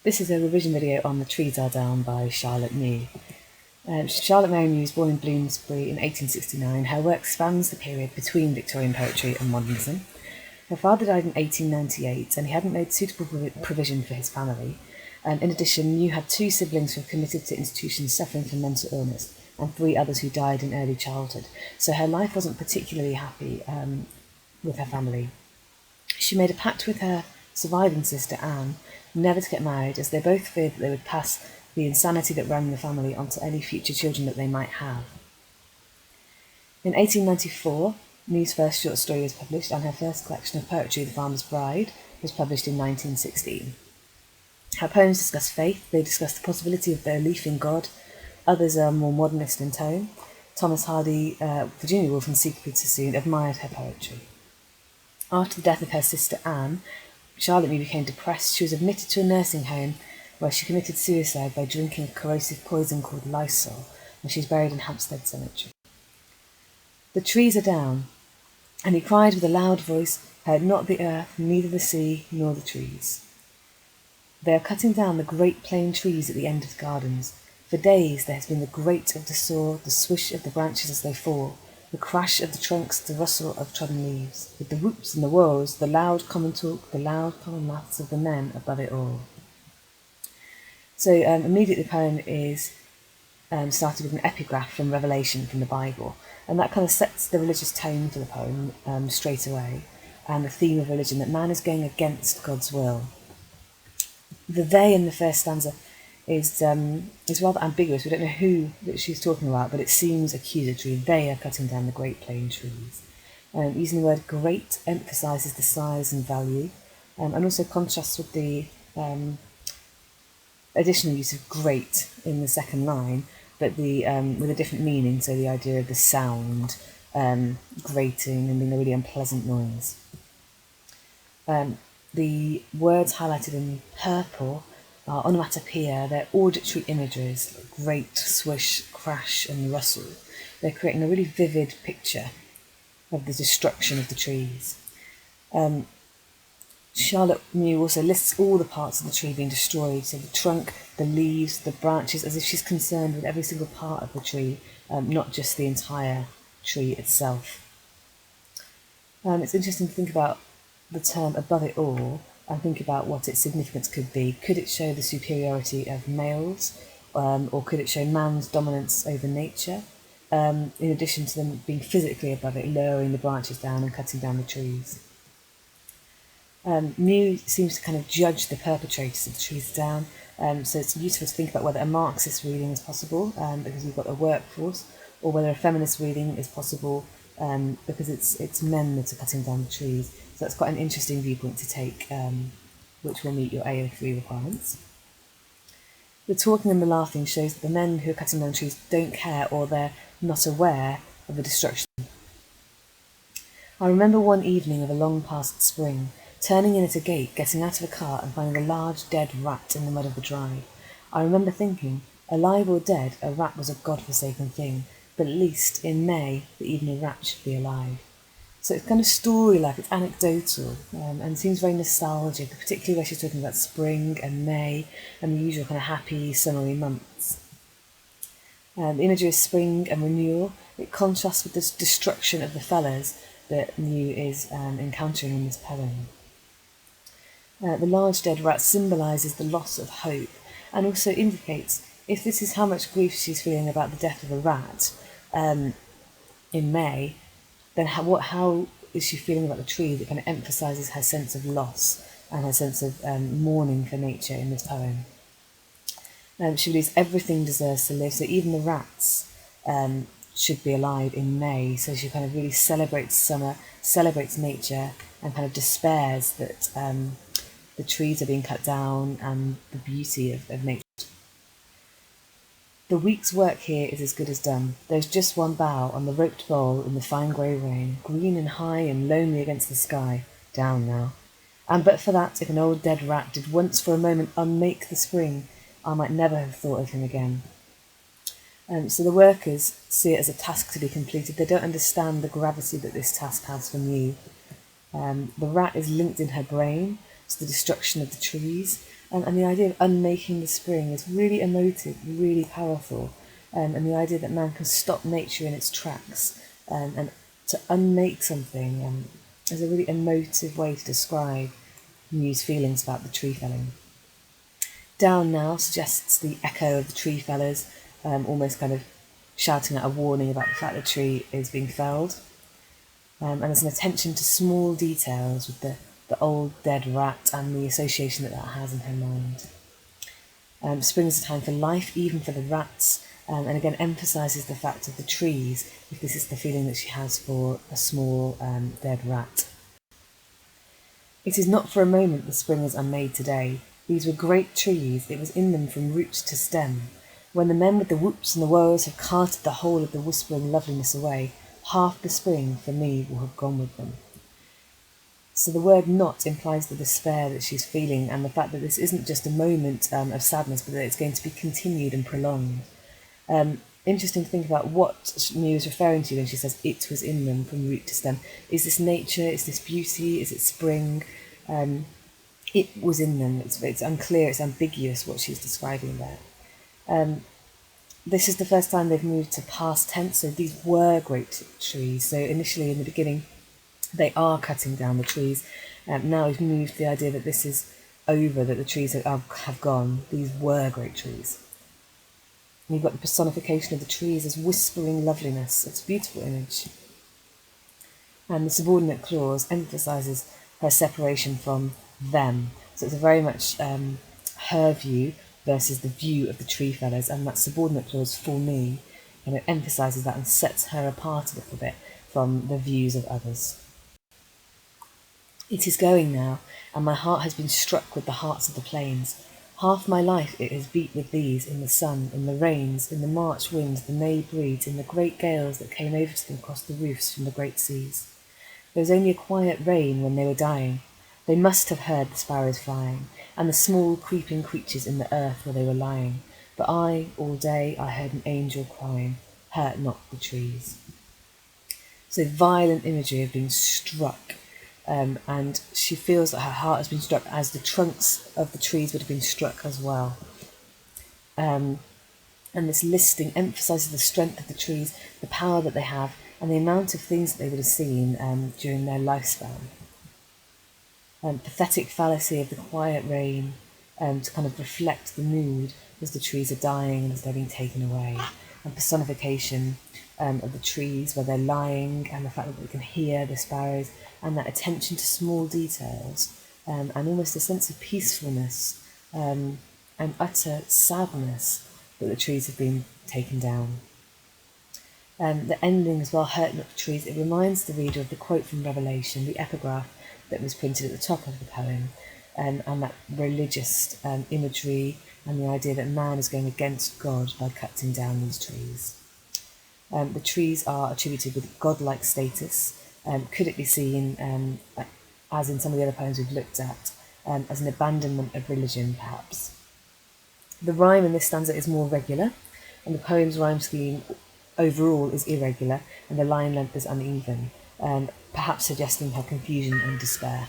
This is a revision video on The Trees Are Down by Charlotte Mew. Charlotte Mew was born in Bloomsbury in 1869. Her work spans the period between Victorian poetry and modernism. Her father died in 1898 and he hadn't made suitable provision for his family. In addition, Mew had 2 siblings who were committed to institutions suffering from mental illness and 3 others who died in early childhood. So her life wasn't particularly happy with her family. She made a pact with her surviving sister Anne never to get married, as they both feared that they would pass the insanity that ran the family onto any future children that they might have. In 1894, Mew's first short story was published, and her first collection of poetry, The Farmer's Bride, was published in 1916. Her poems discuss faith, they discuss the possibility of belief in God, others are more modernist in tone. Thomas Hardy, Virginia Woolf and Siegfried Sassoon admired her poetry. After the death of her sister Anne, Charlotte Mew became depressed. She was admitted to a nursing home where she committed suicide by drinking a corrosive poison called Lysol, and she's buried in Hampstead Cemetery. The trees are down, and he cried with a loud voice, heard not the earth, neither the sea, nor the trees. They are cutting down the great plane trees at the end of the gardens. For days there has been the grate of the saw, the swish of the branches as they fall, the crash of the trunks, the rustle of trodden leaves, with the whoops and the woes, the loud common talk, the loud common laughs of the men above it all. So immediately the poem is started with an epigraph from Revelation from the Bible, and that kind of sets the religious tone for the poem straight away, and the theme of religion, that man is going against God's will. The they in the first stanza is rather ambiguous. We don't know who that she's talking about, but it seems accusatory. They are cutting down the great plane trees. Using the word great emphasises the size and value, and also contrasts with the additional use of great in the second line, but with a different meaning. So the idea of the sound, grating, and being a really unpleasant noise. The words highlighted in purple are onomatopoeia. They're auditory images, like grate, swish, crash, and rustle. They're creating a really vivid picture of the destruction of the trees. Charlotte Mew also lists all the parts of the tree being destroyed, so the trunk, the leaves, the branches, as if she's concerned with every single part of the tree, not just the entire tree itself. It's interesting to think about the term above it all and think about what its significance could be. Could it show the superiority of males, or could it show man's dominance over nature, in addition to them being physically above it, lowering the branches down and cutting down the trees? Mew seems to kind of judge the perpetrators of the trees down, so it's useful to think about whether a Marxist reading is possible, because you've got a workforce, or whether a feminist reading is possible, because it's men that are cutting down the trees. So that's quite an interesting viewpoint to take, which will meet your AO3 requirements. The talking and the laughing shows that the men who are cutting down trees don't care, or they're not aware of the destruction. I remember one evening of a long past spring, turning in at a gate, getting out of a car and finding a large dead rat in the mud of the drive. I remember thinking, alive or dead, a rat was a god-forsaken thing, but at least in May that even a rat should be alive. So it's kind of story-like, it's anecdotal, and seems very nostalgic, particularly where she's talking about spring and May and the usual kind of happy summery months. The imagery of spring and renewal, it contrasts with this destruction of the fellas that Mew is encountering in this poem. The large dead rat symbolises the loss of hope, and also indicates, if this is how much grief she's feeling about the death of a rat in May, then how is she feeling about the tree? That kind of emphasises her sense of loss and her sense of mourning for nature in this poem. She believes everything deserves to live, so even the rats should be alive in May. So she kind of really celebrates summer, celebrates nature, and kind of despairs that the trees are being cut down and the beauty of nature. The week's work here is as good as done. There's just one bough on the roped bowl in the fine grey rain, green and high and lonely against the sky, down now. And but for that, if an old dead rat did once for a moment unmake the spring, I might never have thought of him again. So the workers see it as a task to be completed. They don't understand the gravity that this task has for Mew. The rat is linked in her brain, to the destruction of the trees. And the idea of unmaking the spring is really emotive, really powerful. And the idea that man can stop nature in its tracks and to unmake something is a really emotive way to describe Mew's feelings about the tree felling. Down now suggests the echo of the tree fellers, almost kind of shouting out a warning about the fact the tree is being felled. And there's an attention to small details with the old dead rat and the association that has in her mind. Spring is a time for life, even for the rats, and again emphasises the fact of the trees, if this is the feeling that she has for a small dead rat. It is not for a moment the springers are made today. These were great trees, it was in them from root to stem. When the men with the whoops and the woes have carted the whole of the whispering loveliness away, half the spring for me will have gone with them. So the word not implies the despair that she's feeling and the fact that this isn't just a moment of sadness, but that it's going to be continued and prolonged. Interesting to think about what Mew is referring to when she says it was in them from root to stem. Is this nature? Is this beauty? Is it spring? It was in them. It's unclear, it's ambiguous what she's describing there. This is the first time they've moved to past tense, so these were great trees. So initially in the beginning, they are cutting down the trees. Now we've moved to the idea that this is over, that the trees have gone. These were great trees. And you've got the personification of the trees as whispering loveliness. It's a beautiful image. And the subordinate clause emphasises her separation from them. So it's very much her view versus the view of the tree fellers, and that subordinate clause for me, and it emphasises that and sets her apart a little bit from the views of others. It is going now, and my heart has been struck with the hearts of the plains. Half my life it has beat with these, in the sun, in the rains, in the March winds, the May breeze, in the great gales that came over to them across the roofs from the great seas. There was only a quiet rain when they were dying. They must have heard the sparrows flying, and the small creeping creatures in the earth where they were lying. But all day, I heard an angel crying, hurt not the trees. So violent imagery of being struck, and she feels that her heart has been struck as the trunks of the trees would have been struck as well. And this listing emphasises the strength of the trees, the power that they have, and the amount of things that they would have seen during their lifespan. Pathetic fallacy of the quiet rain to kind of reflect the mood as the trees are dying and as they're being taken away. And personification of the trees where they're lying and the fact that they can hear the sparrows and that attention to small details and almost a sense of peacefulness and utter sadness that the trees have been taken down. The ending as well, hurt not the trees, it reminds the reader of the quote from Revelation, the epigraph that was printed at the top of the poem, and that religious imagery and the idea that man is going against God by cutting down these trees. The trees are attributed with godlike status. Could it be seen, as in some of the other poems we've looked at, as an abandonment of religion, perhaps? The rhyme in this stanza is more regular, and the poem's rhyme scheme overall is irregular, and the line length is uneven, perhaps suggesting her confusion and despair.